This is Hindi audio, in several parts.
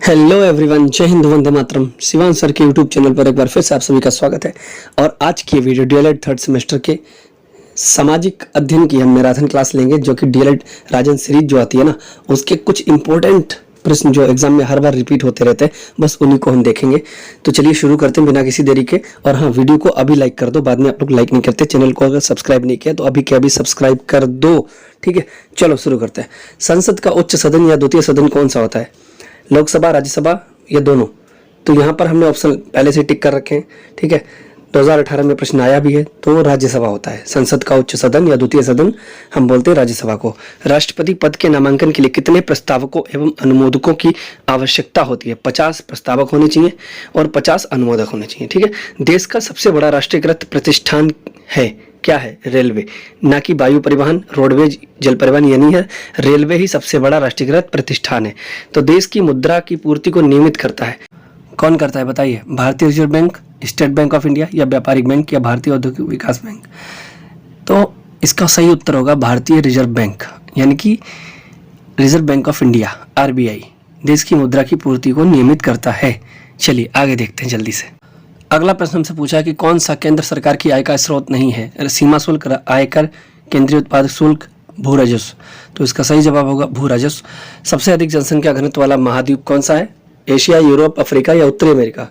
हेलो एवरीवन, जय हिंद, वंदे मातरम। शिवान सर के यूट्यूब चैनल पर एक बार फिर से आप सभी का स्वागत है। और आज की वीडियो डीएलएड थर्ड सेमेस्टर के सामाजिक अध्ययन की हम मैराथन क्लास लेंगे, जो कि डीएलएड राजन सीरीज जो आती है ना, उसके कुछ इंपॉर्टेंट प्रश्न जो एग्जाम में हर बार रिपीट होते रहते हैं, बस उन्हीं को हम देखेंगे। तो चलिए शुरू करते हैं बिना किसी देरी के। और हाँ, वीडियो को अभी लाइक कर दो, बाद में आप लोग लाइक नहीं करते। चैनल को अगर सब्सक्राइब नहीं किया तो अभी के अभी सब्सक्राइब कर दो, ठीक है। चलो शुरू करते हैं। संसद का उच्च सदन या द्वितीय सदन कौन सा होता है? लोकसभा, राज्यसभा या दोनों? तो यहाँ पर हमने ऑप्शन पहले से टिक कर रखे हैं, ठीक है। 2018 में प्रश्न आया भी है, तो राज्यसभा होता है। संसद का उच्च सदन या द्वितीय सदन हम बोलते हैं राज्यसभा को। राष्ट्रपति पद के नामांकन के लिए कितने प्रस्तावकों एवं अनुमोदकों की आवश्यकता होती है? 50 प्रस्तावक होने चाहिए और 50 अनुमोदक होने चाहिए, ठीक है। देश का सबसे बड़ा राष्ट्रीयकृत प्रतिष्ठान है, क्या है? रेलवे, ना कि वायु परिवहन, रोडवेज, जल परिवहन, यानी है रेलवे ही सबसे बड़ा राष्ट्रीयकृत प्रतिष्ठान है। तो देश की मुद्रा की पूर्ति को नियमित करता है, कौन करता है बताइए? भारतीय reserve bank, state bank of India या व्यापारिक बैंक या भारतीय औद्योगिक विकास बैंक? तो इसका सही उत्तर होगा भारतीय रिजर्व बैंक, यानी कि reserve bank of India, RBI, देश की मुद्रा की पूर्ति को नियमित करता है। चलिए आगे देखते हैं जल्दी से। अगला प्रश्न हमसे पूछा कि कौन सा केंद्र सरकार की आय का स्रोत नहीं है? सीमा शुल्क, आयकर, केंद्रीय उत्पादक शुल्क, भू राजस्व? तो इसका सही जवाब होगा भू राजस्व। सबसे अधिक जनसंख्या घनत्व वाला महाद्वीप कौन सा है? एशिया, यूरोप, अफ्रीका या उत्तरी अमेरिका?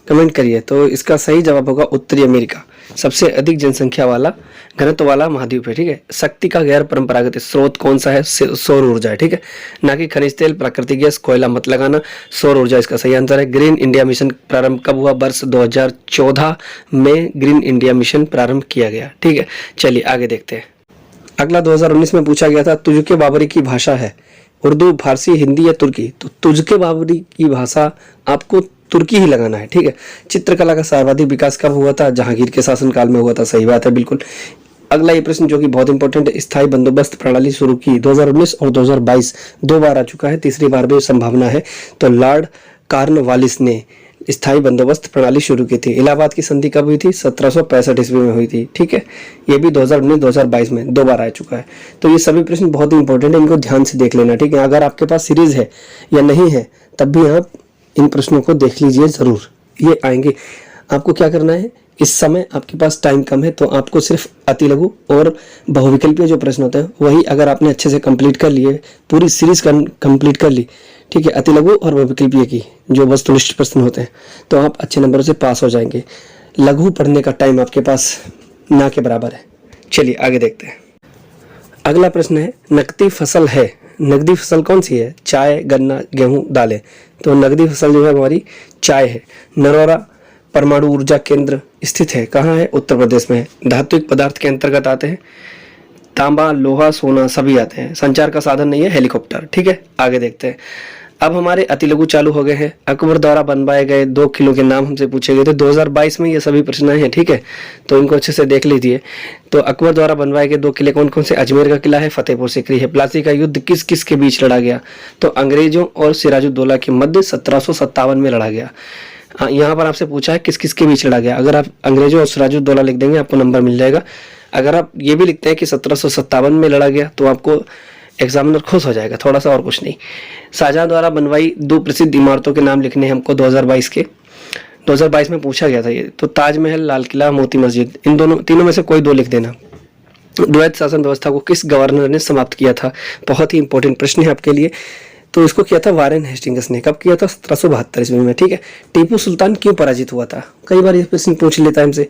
कमेंट करिए। तो इसका सही जवाब होगा उत्तरी अमेरिका, सबसे अधिक जनसंख्या वाला घनत्व वाला महाद्वीप है, ठीक है। शक्ति का गैर परंपरागत स्रोत कौन सा है? सौर ऊर्जा है, ठीक है, ना कि खनिज तेल, प्राकृतिक गैस, कोयला मत लगाना। सौर ऊर्जा इसका सही आंसर है। ग्रीन इंडिया मिशन प्रारंभ कब हुआ? वर्ष 2014 में ग्रीन इंडिया मिशन प्रारंभ किया गया, ठीक है। चलिए आगे देखते हैं। अगला 2019 में पूछा गया था, तुझके बाबरी की भाषा है उर्दू, फारसी, हिंदी या तुर्की? तो तुझके बाबरी की भाषा आपको तुर्की ही लगाना है, ठीक है। चित्रकला का सर्वाधिक विकास कब हुआ था? जहांगीर के शासनकाल में हुआ था, सही बात है, बिल्कुल। अगला ये प्रश्न जो कि बहुत इंपॉर्टेंट है, स्थायी बंदोबस्त प्रणाली शुरू की 2019 और 2022 दो बार आ चुका है, तीसरी बार भी संभावना है। तो लॉर्ड कॉर्नवालिस ने स्थायी बंदोबस्त प्रणाली शुरू की थी। इलाहाबाद की संधि कब हुई थी? 1765 ईस्वी में हुई थी, ठीक है। ये भी 2019-2022 में दो बार आ चुका है। तो ये सभी प्रश्न बहुत ही इंपॉर्टेंट है, इनको ध्यान से देख लेना, ठीक है। अगर आपके पास सीरीज है या नहीं है, तब भी आप इन प्रश्नों को देख लीजिए जरूर, ये आएंगे। आपको क्या करना है, इस समय आपके पास टाइम कम है, तो आपको सिर्फ अति लघु और बहुविकल्पीय जो प्रश्न होते हैं वही अगर आपने अच्छे से कंप्लीट कर लिए, पूरी सीरीज कंप्लीट कर ली, ठीक है, अति लघु और बहुविकल्पीय की जो वस्तुनिष्ठ प्रश्न होते हैं, तो आप अच्छे नंबरों से पास हो जाएंगे। लघु पढ़ने का टाइम आपके पास ना के बराबर है। चलिए आगे देखते हैं। अगला प्रश्न है, नकदी फसल है, नकदी फसल कौन सी है? चाय, गन्ना, गेहूं, दालें? तो नकदी फसल जो है हमारी चाय है। नरोरा परमाणु ऊर्जा केंद्र स्थित है, कहाँ है? उत्तर प्रदेश में है। धात्विक पदार्थ के अंतर्गत आते हैं तांबा, लोहा, सोना, सभी आते हैं। संचार का साधन नहीं है, हेलीकॉप्टर, ठीक है। आगे देखते हैं। अब हमारे अति लघु चालू हो गए हैं। अकबर द्वारा बनवाए गए 2 किलो के नाम हमसे पूछे गए थे 2022 में, ये सभी प्रश्न आए हैं, ठीक है। तो इनको अच्छे से देख लीजिए। तो अकबर द्वारा बनवाए गए 2 किले कौन कौन से? अजमेर का किला है, फतेहपुर सीकरी है। प्लासी का युद्ध किस किस के बीच लड़ा गया? तो अंग्रेजों और सिराजुद्दौला के मध्य 1757 में लड़ा गया। यहाँ पर आपसे पूछा है किस किस के बीच लड़ा गया। अगर आप अंग्रेजों और सिराजुद्दौला लिख देंगे आपको नंबर मिल जाएगा। अगर आप ये भी लिखते हैं कि 1757 में लड़ा गया तो आपको एग्जामिनर खुश हो जाएगा, थोड़ा सा और कुछ नहीं। शाहजहां द्वारा बनवाई 2 प्रसिद्ध इमारतों के नाम लिखने हैं हमको 2022 के। 2022 में पूछा गया था ये, तो ताजमहल, लाल किला, मोती मस्जिद, इन तीनों में से कोई 2 लिख देना। द्वैत शासन व्यवस्था को किस गवर्नर ने समाप्त किया था? बहुत ही इंपॉर्टेंट प्रश्न है आपके लिए। तो इसको किया था वारेन हेस्टिंग्स ने। कब किया था? 1772 ईस्वी में, ठीक है। टीपू सुल्तान क्यों पराजित हुआ था? कई बार ये प्रश्न पूछ लेता है हमसे।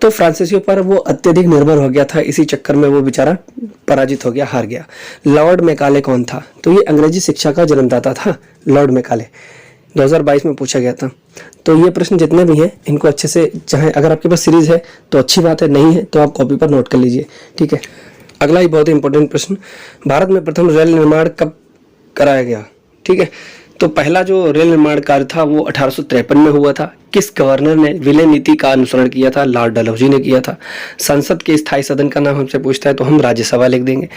तो फ्रांसीसियों पर वो अत्यधिक निर्भर हो गया था, इसी चक्कर में वो बेचारा पराजित हो गया, हार गया। लॉर्ड मैकाले कौन था? तो ये अंग्रेजी शिक्षा का जन्मदाता था, लॉर्ड मैकाले। 2022 में पूछा गया था। तो ये प्रश्न जितने भी हैं इनको अच्छे से, चाहे अगर आपके पास सीरीज है तो अच्छी बात है, नहीं है तो आप कॉपी पर नोट कर लीजिए, ठीक है। अगला ही बहुत ही इंपॉर्टेंट प्रश्न, भारत में प्रथम रेल निर्माण कब कराया गया? ठीक है। तो पहला जो रेल निर्माण कार्य था वो 1853 में हुआ था। किस गवर्नर ने विलय नीति का अनुसरण किया था? लॉर्ड डलहौजी ने किया था। संसद के स्थायी सदन का नाम हमसे पूछता है तो हम राज्यसभा लिख देंगे।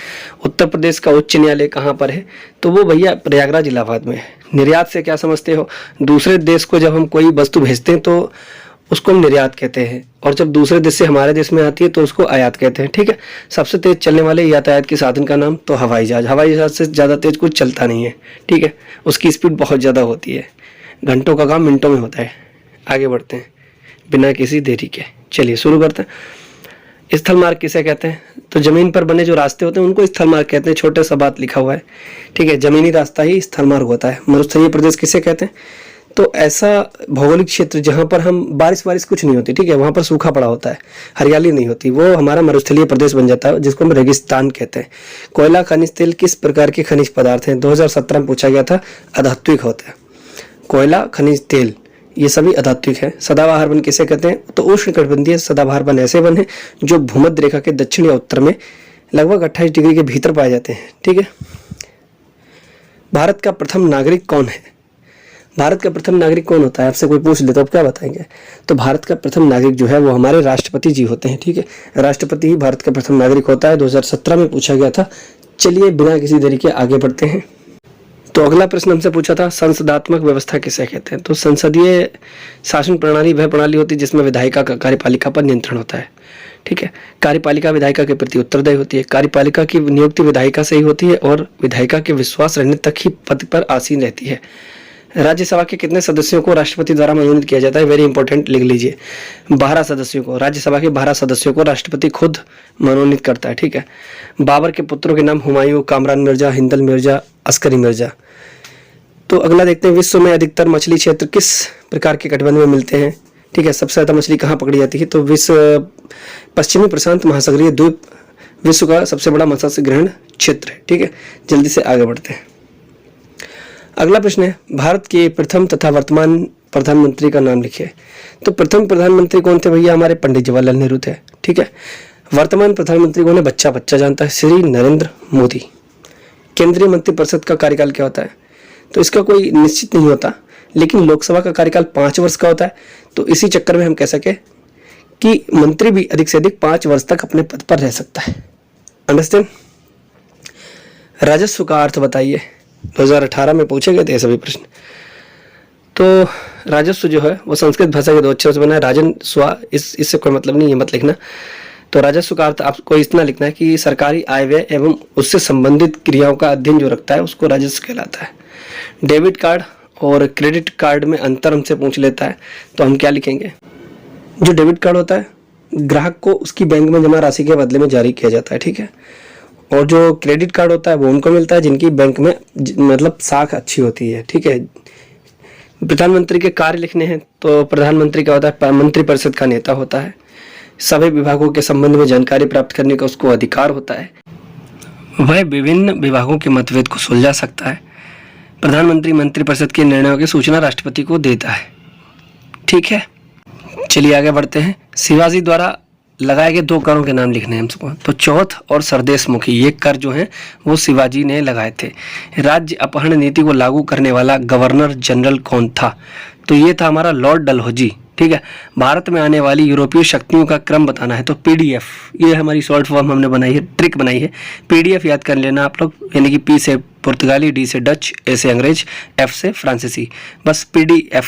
उत्तर प्रदेश का उच्च न्यायालय कहाँ पर है? तो वो भैया प्रयागराज इलाहाबाद में है। निर्यात से क्या समझते हो? दूसरे देश को जब हम कोई वस्तु भेजते हैं तो उसको हम निर्यात कहते हैं, और जब दूसरे देश से हमारे देश में आती है तो उसको आयात कहते हैं। ठीक है। सबसे तेज चलने वाले यातायात के साधन का नाम तो हवाई जहाज। हवाई जहाज से ज़्यादा तेज कुछ चलता नहीं है। ठीक है। उसकी स्पीड बहुत ज़्यादा होती है, घंटों का काम मिनटों में होता है। आगे बढ़ते हैं बिना किसी देरी के। चलिए शुरू करते हैं। स्थल मार्ग किसे कहते हैं? तो जमीन पर बने जो रास्ते होते हैं उनको स्थल मार्ग कहते हैं। छोटे सा बात लिखा हुआ है। ठीक है। जमीनी रास्ता ही स्थल मार्ग होता है। मरुस्थलीय प्रदेश किसे कहते हैं? तो ऐसा भौगोलिक क्षेत्र जहाँ पर हम बारिश कुछ नहीं होती। ठीक है। वहाँ पर सूखा पड़ा होता है, हरियाली नहीं होती, वो हमारा मरुस्थलीय प्रदेश बन जाता है, जिसको हम रेगिस्तान कहते हैं। कोयला, खनिज तेल किस प्रकार के खनिज पदार्थ हैं? 2017 में पूछा गया था। अधात्विक होता है। कोयला, खनिज तेल ये सभी अधात्विक है। सदाबहार वन किसे कहते हैं? तो उष्णकटिबंधीय सदाबहार वन ऐसे वन है जो भूमध्य रेखा के दक्षिण या उत्तर में लगभग 28 डिग्री के भीतर पाए जाते हैं। ठीक है। भारत का प्रथम नागरिक कौन है? भारत का प्रथम नागरिक कौन होता है? आपसे कोई पूछ ले तो आप क्या बताएंगे? तो भारत का प्रथम नागरिक जो है वो हमारे राष्ट्रपति जी होते हैं। ठीक है। राष्ट्रपति ही भारत का प्रथम नागरिक होता है। 2017 में पूछा गया था। चलिए बिना किसी देरी के आगे बढ़ते हैं। तो अगला प्रश्न हमसे पूछा था, संसदात्मक व्यवस्था किसे कहते हैं? तो संसदीय शासन प्रणाली वह प्रणाली होती है जिसमें विधायिका का कार्यपालिका पर नियंत्रण होता है। ठीक है। कार्यपालिका विधायिका के प्रति उत्तरदायी होती है। कार्यपालिका की नियुक्ति विधायिका से ही होती है और विधायिका के विश्वास रहने तक ही पद पर आसीन रहती है। राज्यसभा के कितने सदस्यों को राष्ट्रपति द्वारा मनोनीत किया जाता है? वेरी इंपॉर्टेंट, लिख लीजिए। 12 सदस्यों को। राज्यसभा के 12 सदस्यों को राष्ट्रपति खुद मनोनीत करता है। ठीक है। बाबर के पुत्रों के नाम हुमायूं, कामरान मिर्जा, हिंदल मिर्जा, अस्करी मिर्जा। तो अगला देखते हैं, विश्व में अधिकतर मछली क्षेत्र किस प्रकार के कटिबंध में मिलते हैं? ठीक है। सबसे ज्यादा मछली कहाँ पकड़ी जाती है? तो विश्व पश्चिमी प्रशांत महासागरीय द्वीप विश्व का सबसे बड़ा मत्स्य ग्रहण क्षेत्र है। ठीक है। जल्दी से आगे बढ़ते हैं। अगला प्रश्न है, भारत के प्रथम तथा वर्तमान प्रधानमंत्री का नाम लिखिए। तो प्रथम प्रधानमंत्री कौन थे भैया? हमारे पंडित जवाहरलाल नेहरू थे। ठीक है। वर्तमान प्रधानमंत्री कौन है? बच्चा बच्चा जानता है, श्री नरेंद्र मोदी। केंद्रीय मंत्रिपरिषद का कार्यकाल क्या होता है? तो इसका कोई निश्चित नहीं होता, लेकिन लोकसभा का कार्यकाल 5 वर्ष का होता है। तो इसी चक्कर में हम कह सके कि मंत्री भी अधिक से अधिक 5 वर्ष तक अपने पद पर रह सकता है। अंडरस्टैंड। राजस्व का अर्थ बताइए। 2018 में पूछे गए थे सभी प्रश्न। तो राजस्व जो है वो संस्कृत भाषा के 2 अक्षरों से बना है। राजन स्वा, इससे कोई मतलब नहीं है, मत लिखना। तो राजस्व का अर्थ आपको इतना लिखना है कि सरकारी आय व्यय एवं उससे संबंधित क्रियाओं का अध्ययन जो रखता है उसको राजस्व कहलाता है। डेबिट कार्ड और क्रेडिट कार्ड में अंतर हमसे पूछ लेता है, तो हम क्या लिखेंगे? जो डेबिट कार्ड होता है ग्राहक को उसकी बैंक में जमा राशि के बदले में जारी किया जाता है। ठीक है। और जो क्रेडिट कार्ड होता है वो उनको मिलता है जिनकी बैंक में मतलब साख अच्छी होती है। ठीक है। प्रधानमंत्री के कार्य लिखने हैं तो प्रधानमंत्री क्या होता है? मंत्रिपरिषद का नेता होता है। सभी विभागों के संबंध में जानकारी प्राप्त करने का उसको अधिकार होता है। वह विभिन्न विभागों के मतभेद को सुलझा सकता है। प्रधानमंत्री मंत्रिपरिषद के निर्णयों की सूचना राष्ट्रपति को देता है। ठीक है। चलिए आगे बढ़ते हैं। शिवाजी द्वारा लगाए गए 2 करों के नाम लिखने हैं हमको। तो चौथ और सरदेश मुखी ये कर जो हैं वो शिवाजी ने लगाए थे। राज्य अपहरण नीति को लागू करने वाला गवर्नर जनरल कौन था? तो ये था हमारा लॉर्ड डलहौजी। ठीक है। भारत में आने वाली यूरोपीय शक्तियों का क्रम बताना है। तो पीडीएफ, ये हमारी शॉर्ट फॉर्म हमने बनाई है, ट्रिक बनाई है। पीडीएफ याद कर लेना आप लोग, यानी कि पी से पुर्तगाली, डी से डच, ए से अंग्रेज, एफ से फ्रांसीसी। बस पीडीएफ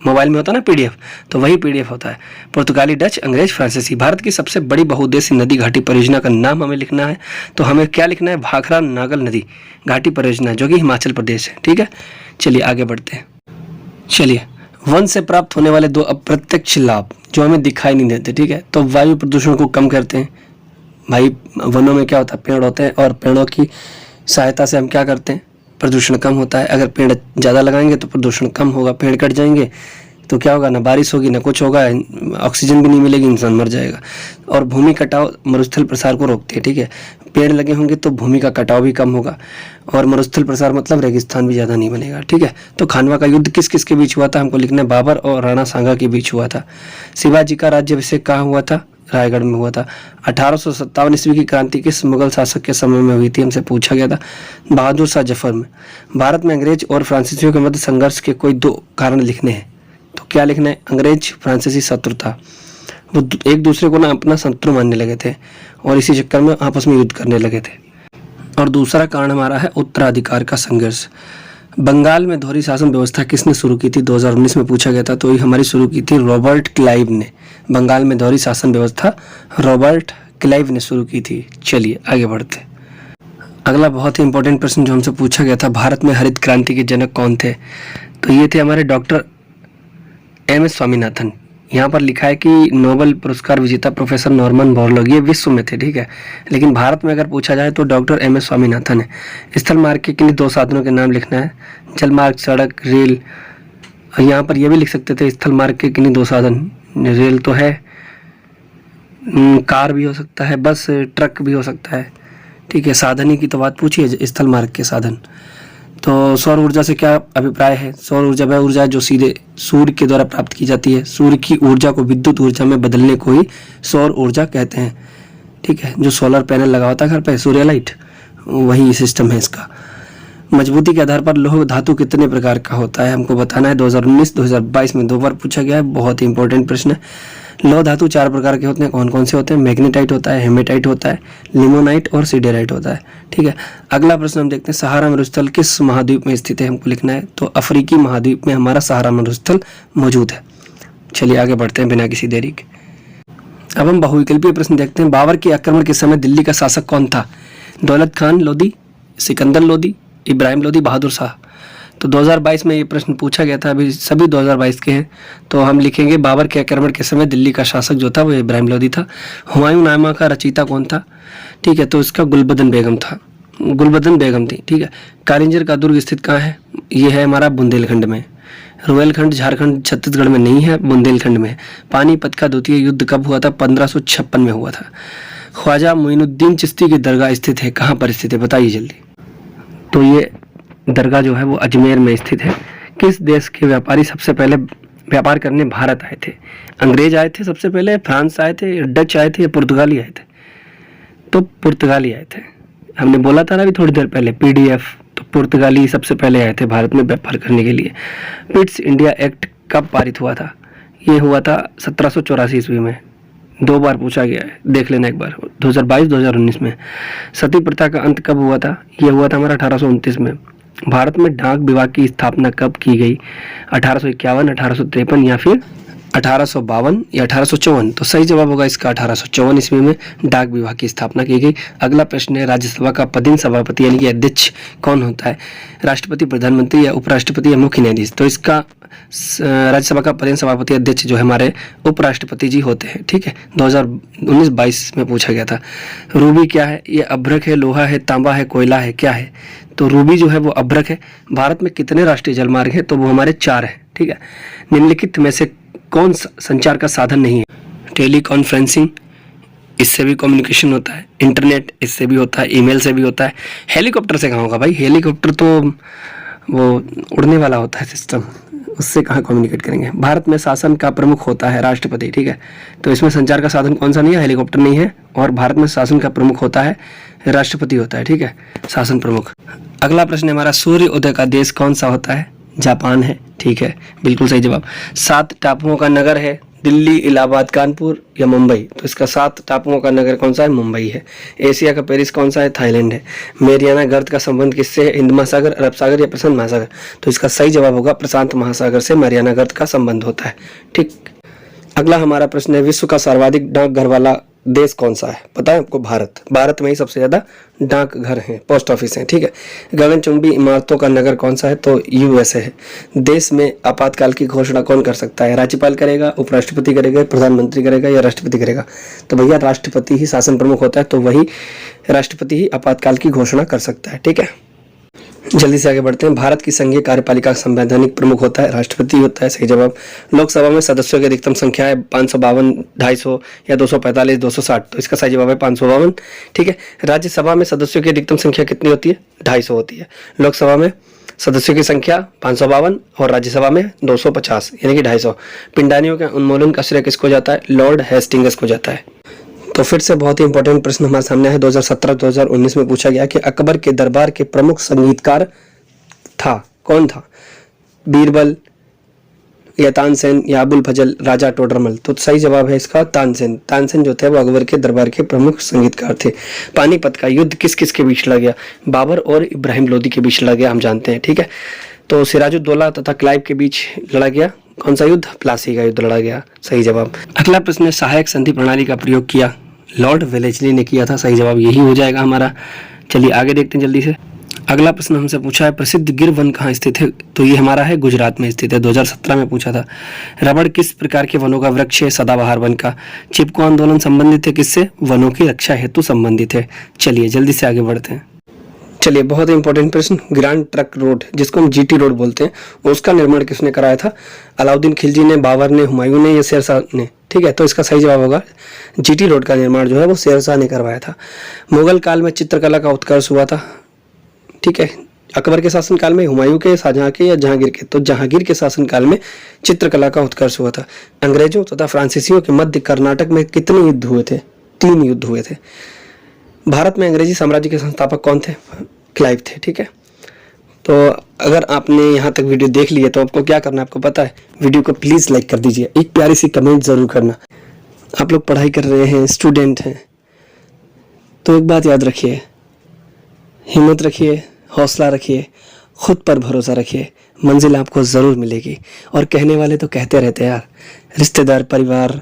मोबाइल में होता है ना पीडीएफ, तो वही पीडीएफ होता है। पुर्तगाली, डच, अंग्रेज, फ्रांसीसी। भारत की सबसे बड़ी बहुउद्देशीय नदी घाटी परियोजना का नाम हमें लिखना है। तो हमें क्या लिखना है? भाखरा नागल नदी घाटी परियोजना, जो कि हिमाचल प्रदेश है। ठीक है। चलिए आगे बढ़ते हैं। चलिए, वन से प्राप्त होने वाले 2 अप्रत्यक्ष लाभ जो हमें दिखाई नहीं देते। ठीक है। तो वायु प्रदूषण को कम करते हैं। भाई वनों में क्या होता है? पेड़ होते हैं, और पेड़ों की सहायता से हम क्या करते हैं? प्रदूषण कम होता है। अगर पेड़ ज़्यादा लगाएंगे तो प्रदूषण कम होगा। पेड़ कट जाएंगे तो क्या होगा? ना बारिश होगी, ना कुछ होगा, ऑक्सीजन भी नहीं मिलेगी, इंसान मर जाएगा। और भूमि कटाव मरुस्थल प्रसार को रोकती है। ठीक है। पेड़ लगे होंगे तो भूमि का कटाव भी कम होगा, और मरुस्थल प्रसार मतलब रेगिस्तान भी ज़्यादा नहीं बनेगा। ठीक है। तो खानवा का युद्ध किस किस के बीच हुआ था? हमको लिखना है बाबर और राणा सांगा के बीच हुआ था। शिवाजी का राज्याभिषेक कहाँ हुआ था? रायगढ़ में हुआ था। 1857 ईस्वी की क्रांति किस मुगल शासक के समय में हुई थी? हमसे पूछा गया था। बहादुर शाह जफर में। भारत में अंग्रेज और फ्रांसीसियों के मध्य संघर्ष के कोई 2 कारण लिखने हैं। तो क्या लिखना है? अंग्रेज फ्रांसीसी शत्रुता, वो एक दूसरे को ना अपना शत्रु मानने लगे थे और इसी चक्कर में आपस में युद्ध करने लगे थे। और दूसरा कारण हमारा है उत्तराधिकार का संघर्ष। बंगाल में दोहरी शासन व्यवस्था किसने शुरू की थी? 2019 में पूछा गया था, तो ये हमारी शुरू की थी रॉबर्ट क्लाइव ने। बंगाल में दोहरी शासन व्यवस्था रॉबर्ट क्लाइव ने शुरू की थी। चलिए आगे बढ़ते। अगला बहुत ही इंपॉर्टेंट प्रश्न जो हमसे पूछा गया था, भारत में हरित क्रांति के जनक कौन थे? तो ये थे हमारे डॉक्टर एम.एस. स्वामीनाथन। यहाँ पर लिखा है कि नोबेल पुरस्कार विजेता प्रोफेसर नॉर्मन बोरलॉग, ये विश्व में थे, ठीक है, लेकिन भारत में अगर पूछा जाए तो डॉक्टर एम.एस. स्वामीनाथन है। स्थल मार्ग के लिए 2 साधनों के नाम लिखना है, जल मार्ग, सड़क, रेल। और यहाँ पर यह भी लिख सकते थे स्थल मार्ग के किन्हीं 2 साधन, रेल तो है, कार भी हो सकता है, बस, ट्रक भी हो सकता है, ठीक है। साधन ही की तो बात पूछी है, स्थल मार्ग के साधन। तो सौर ऊर्जा से क्या अभिप्राय है? सौर ऊर्जा वह ऊर्जा है जो सीधे सूर्य के द्वारा प्राप्त की जाती है। सूर्य की ऊर्जा को विद्युत ऊर्जा में बदलने को ही सौर ऊर्जा कहते हैं, ठीक है। जो सोलर पैनल लगा होता है घर पे, सूर्य लाइट, वही सिस्टम है इसका। मजबूती के आधार पर लौह धातु कितने प्रकार का होता है? हमको बताना है। 2019 2022 में 2 बार पूछा गया है, बहुत ही इंपॉर्टेंट प्रश्न है। लौह धातु 4 प्रकार के होते हैं। कौन कौन से होते हैं? मैग्नेटाइट होता है, हेमेटाइट होता है, लिमोनाइट और सिडेराइट होता है, ठीक है। अगला प्रश्न हम देखते हैं, सहारा मरुस्थल किस महाद्वीप में स्थित है? हमको लिखना है। तो अफ्रीकी महाद्वीप में हमारा सहारा मरुस्थल मौजूद है। चलिए आगे बढ़ते हैं बिना किसी देरी के। अब हम बहुविकल्पीय प्रश्न देखते हैं। बाबर के आक्रमण के समय दिल्ली का शासक कौन था? दौलत खान लोधी, सिकंदर लोधी, इब्राहिम लोधी, बहादुर शाह। तो 2022 में ये प्रश्न पूछा गया था, अभी सभी 2022 के हैं। तो हम लिखेंगे बाबर के आक्रमण के समय दिल्ली का शासक जो था वो इब्राहिम लोधी था। हुमायूंनामा का रचयिता कौन था? ठीक है, तो इसका गुलबदन बेगम था, गुलबदन बेगम थी, ठीक है। कालिंजर का दुर्ग स्थित कहाँ है? ये है हमारा बुंदेलखंड में। रोहिलखंड झारखंड छत्तीसगढ़ में नहीं है, बुंदेलखंड में है। पानीपत का द्वितीय युद्ध कब हुआ था? 1556 में हुआ था। ख्वाजा मोइनुद्दीन चिश्ती की दरगाह स्थित है, कहाँ पर स्थित है बताइए जल्दी। तो ये दरगाह जो है वो अजमेर में स्थित है। किस देश के व्यापारी सबसे पहले व्यापार करने भारत आए थे? अंग्रेज आए थे सबसे पहले, फ्रांस आए थे, डच आए थे या पुर्तगाली आए थे? तो पुर्तगाली आए थे। हमने बोला था ना अभी थोड़ी देर पहले पीडीएफ, तो पुर्तगाली सबसे पहले आए थे भारत में व्यापार करने के लिए। पिट्स इंडिया एक्ट कब पारित हुआ था? ये हुआ था 1784 ईस्वी में। 2 बार पूछा गया है, देख लेना एक बार, 2022 2019 में। सती प्रथा का अंत कब हुआ था? यह हुआ था हमारा 1829 में। भारत में डाक विभाग की स्थापना कब की गई? 1851, 1853 या फिर 1852 या 1854? तो सही जवाब होगा इसका 1854 ईस्वी में डाक विभाग की स्थापना की गई। अगला प्रश्न है, राज्यसभा का पदेन सभापति यानी कि अध्यक्ष कौन होता है? राष्ट्रपति, प्रधानमंत्री या उपराष्ट्रपति या मुख्य न्यायाधीश? तो इसका राज्यसभा का पदेन सभापति अध्यक्ष जो है हमारे उपराष्ट्रपति जी होते हैं, ठीक है। 2019-22 में पूछा गया था। रूबी क्या है? ये अभ्रक है, लोहा है, तांबा है, कोयला है, क्या है? तो रूबी जो है वो अभ्रक है। भारत में कितने राष्ट्रीय जलमार्ग हैं? तो वो हमारे 4 हैं, ठीक है। निम्नलिखित में से कौन संचार का साधन नहीं है? टेली कॉन्फ्रेंसिंग, इससे भी कम्युनिकेशन होता है। इंटरनेट, इससे भी होता है। ईमेल से भी होता है। हेलीकॉप्टर से कहाँ होगा भाई? हेलीकॉप्टर तो वो उड़ने वाला होता है सिस्टम, उससे कहाँ कम्युनिकेट करेंगे। भारत में शासन का प्रमुख होता है राष्ट्रपति, ठीक है। तो इसमें संचार का साधन कौन सा नहीं है? हेलीकॉप्टर नहीं है। और भारत में शासन का प्रमुख होता है राष्ट्रपति होता है, ठीक है, शासन प्रमुख। अगला प्रश्न हमारा, सूर्य उदय का देश कौन सा होता है? जापान है, ठीक है, बिल्कुल सही जवाब। 7 टापुओं का नगर है, दिल्ली, इलाहाबाद, कानपुर या मुंबई? तो इसका 7 टापुओं का नगर कौन सा है? मुंबई है। एशिया का पेरिस कौन सा है? थाईलैंड है। मेरियाना गर्त का संबंध किससे है? हिंद महासागर, अरब सागर या प्रशांत महासागर? तो इसका सही जवाब होगा प्रशांत महासागर से मेरियाना गर्त का संबंध होता है, ठीक। अगला हमारा प्रश्न है, विश्व का सर्वाधिक डाकघर वाला देश कौन सा है? पता है आपको? भारत। भारत में ही सबसे ज्यादा डाकघर हैं, पोस्ट ऑफिस हैं, ठीक है। गगनचुंबी इमारतों का नगर कौन सा है? तो यूएसए है। देश में आपातकाल की घोषणा कौन कर सकता है? राज्यपाल करेगा, उपराष्ट्रपति करेगा, प्रधानमंत्री करेगा या राष्ट्रपति करेगा? तो भैया राष्ट्रपति ही शासन प्रमुख होता है, तो वही राष्ट्रपति ही आपातकाल की घोषणा कर सकता है, ठीक है। जल्दी से आगे बढ़ते हैं। भारत की संघीय कार्यपालिका का संवैधानिक प्रमुख होता है राष्ट्रपति होता है, सही जवाब। लोकसभा में सदस्यों की अधिकतम संख्या है 552, 250 या 245, 260? तो इसका सही जवाब है 552, ठीक है। राज्यसभा में सदस्यों की अधिकतम संख्या कितनी होती है? 250 होती है। लोकसभा में सदस्यों की संख्या 552 और राज्यसभा में 250 यानी कि 250। पिंडारियों के उन्मूलन का श्रेय किसको जाता है? लॉर्ड हेस्टिंग्स को जाता है। तो फिर से बहुत ही इंपॉर्टेंट प्रश्न हमारे सामने है। 2017-2019 में पूछा गया कि अकबर के दरबार के प्रमुख संगीतकार था, कौन था? बीरबल, या तानसेन या अबुल फजल राजा टोडरमल? तो सही जवाब है इसका तानसेन। तानसेन जो थे वो अकबर के दरबार के प्रमुख संगीतकार थे। पानीपत का युद्ध किस किस के बीच लड़ा गया? बाबर और इब्राहिम लोदी के बीच लड़ा गया, हम जानते हैं, ठीक है। तो सिराजुद्दौला तथा क्लाइव के बीच लड़ा गया कौन सा युद्ध? प्लासी का युद्ध लड़ा गया, सही जवाब। अगला प्रश्न, सहायक संधि प्रणाली का प्रयोग किया? लॉर्ड वेलेस्ली ने किया था, सही जवाब यही हो जाएगा हमारा। चलिए आगे देखते हैं जल्दी से। अगला प्रश्न हमसे पूछा है, प्रसिद्ध गिर वन कहाँ स्थित है? तो ये हमारा है गुजरात में स्थित है, 2017 में पूछा था। रबड़ किस प्रकार के वनों का वृक्ष है? सदाबहार वन का। चिपको आंदोलन संबंधित है किससे? वनों की रक्षा हेतु संबंधित है। चलिए जल्दी से आगे बढ़ते हैं। चलिए बहुत इंपॉर्टेंट प्रश्न, ग्रैंड ट्रंक रोड जिसको हम जीटी रोड बोलते हैं, उसका निर्माण किसने कराया था? अलाउद्दीन खिलजी ने, बाबर ने, हुमायूं ने या शेरशाह ने? ठीक है, तो इसका सही जवाब होगा जीटी रोड का निर्माण जो है वो शेरशाह ने करवाया था। मुगल काल में चित्रकला का उत्कर्ष हुआ था, ठीक है। अकबर के शासनकाल में, हुमायूं के, शाहजहां के या जहांगीर के? तो जहांगीर के शासनकाल में चित्रकला का उत्कर्ष हुआ था। अंग्रेजों तथा फ्रांसीसियों के मध्य कर्नाटक में कितने युद्ध हुए थे? 3 युद्ध हुए थे। भारत में अंग्रेजी साम्राज्य के संस्थापक कौन थे? क्लाइव थे, ठीक है। तो अगर आपने यहाँ तक वीडियो देख ली है तो आपको क्या करना है, आपको पता है। वीडियो को प्लीज़ लाइक कर दीजिए, एक प्यारी सी कमेंट ज़रूर करना। आप लोग पढ़ाई कर रहे हैं, स्टूडेंट हैं, तो एक बात याद रखिए, हिम्मत रखिए, हौसला रखिए, खुद पर भरोसा रखिए, मंजिल आपको ज़रूर मिलेगी। और कहने वाले तो कहते रहते हैं यार, रिश्तेदार, परिवार,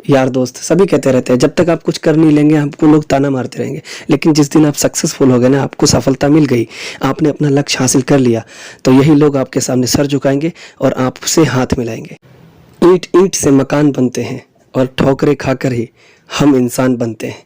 यार दोस्त सभी कहते रहते हैं, जब तक आप कुछ कर नहीं लेंगे आपको लोग ताना मारते रहेंगे। लेकिन जिस दिन आप सक्सेसफुल हो गए ना, आपको सफलता मिल गई, आपने अपना लक्ष्य हासिल कर लिया, तो यही लोग आपके सामने सर झुकाएंगे और आपसे हाथ मिलाएंगे। ईंट ईंट से मकान बनते हैं और ठोकरें खाकर ही हम इंसान बनते हैं।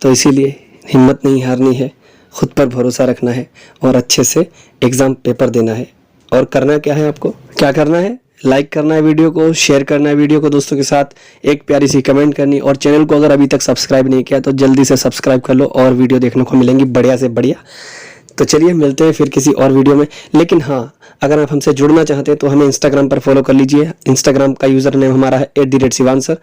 तो इसीलिए हिम्मत नहीं हारनी है, खुद पर भरोसा रखना है और अच्छे से एग्ज़ाम पेपर देना है। और करना क्या है, आपको क्या करना है? लाइक करना है वीडियो को, शेयर करना है वीडियो को दोस्तों के साथ, एक प्यारी सी कमेंट करनी, और चैनल को अगर अभी तक सब्सक्राइब नहीं किया तो जल्दी से सब्सक्राइब कर लो और वीडियो देखने को मिलेंगी बढ़िया से बढ़िया। तो चलिए मिलते हैं फिर किसी और वीडियो में। लेकिन हाँ, अगर आप हमसे जुड़ना चाहते हैं तो हमें इंस्टाग्राम पर फॉलो कर लीजिए। इंस्टाग्राम का यूज़र नेम हमारा है @शिवानसर।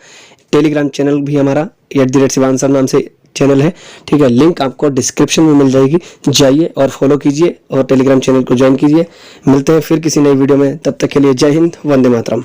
टेलीग्राम चैनल भी हमारा @शिवानसर नाम से चैनल है, ठीक है। लिंक आपको डिस्क्रिप्शन में मिल जाएगी, जाइए और फॉलो कीजिए और टेलीग्राम चैनल को ज्वाइन कीजिए। मिलते हैं फिर किसी नई वीडियो में, तब तक के लिए जय हिंद, वंदे मातरम।